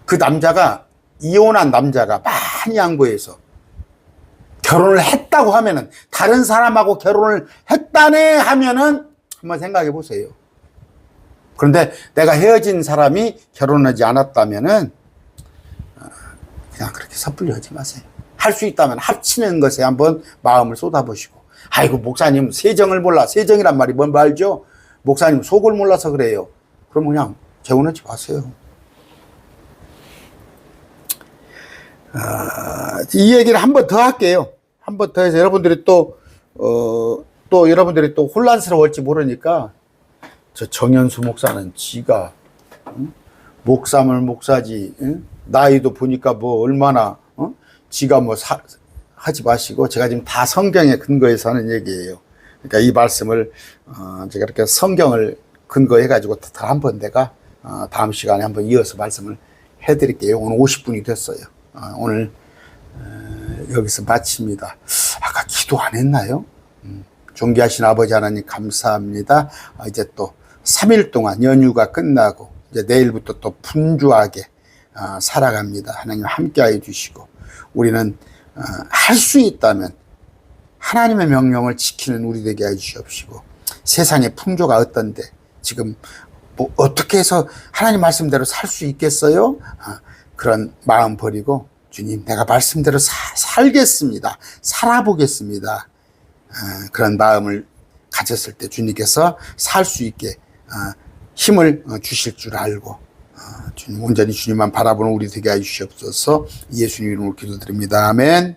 그 남자가 이혼한 남자가 많이 양보해서 결혼을 했다고 하면은, 다른 사람하고 결혼을 했다네 하면은 한번 생각해 보세요. 그런데 내가 헤어진 사람이 결혼하지 않았다면은 그냥 그렇게 섣불리 하지 마세요. 할 수 있다면 합치는 것에 한번 마음을 쏟아보시고, 아이고 목사님 세정을 몰라. 세정이란 말이 뭔 말죠? 목사님 속을 몰라서 그래요. 그럼 그냥 재혼하지 마세요. 이 얘기를 한 번 더 할게요. 한 번 더 해서 여러분들이 또 여러분들이 또 혼란스러울지 모르니까, 저 정현수 목사는 지가 목사면 목사지, 나이도 보니까 뭐 얼마나, 지가 뭐 하지 마시고, 제가 지금 다 성경에 근거해서 하는 얘기예요. 그러니까 이 말씀을 제가 이렇게 성경을 근거해 가지고 다 한번 내가 다음 시간에 한번 이어서 말씀을 해드릴게요. 오늘 50분이 됐어요. 오늘 여기서 마칩니다. 아까 기도 안 했나요? 존귀하신 아버지 하나님 감사합니다. 이제 또 3일 동안 연휴가 끝나고 이제 내일부터 또 분주하게 살아갑니다. 하나님 함께해 주시고, 우리는 할 수 있다면 하나님의 명령을 지키는 우리 되게 해 주시옵시고, 세상의 풍조가 어떤데 지금 뭐 어떻게 해서 하나님 말씀대로 살 수 있겠어요? 그런 마음 버리고, 주님 내가 말씀대로 살겠습니다. 살아보겠습니다. 그런 마음을 가졌을 때 주님께서 살 수 있게 힘을 주실 줄 알고, 주님 온전히 주님만 바라보는 우리 되게 해 주시옵소서. 예수님 이름으로 기도드립니다. 아멘.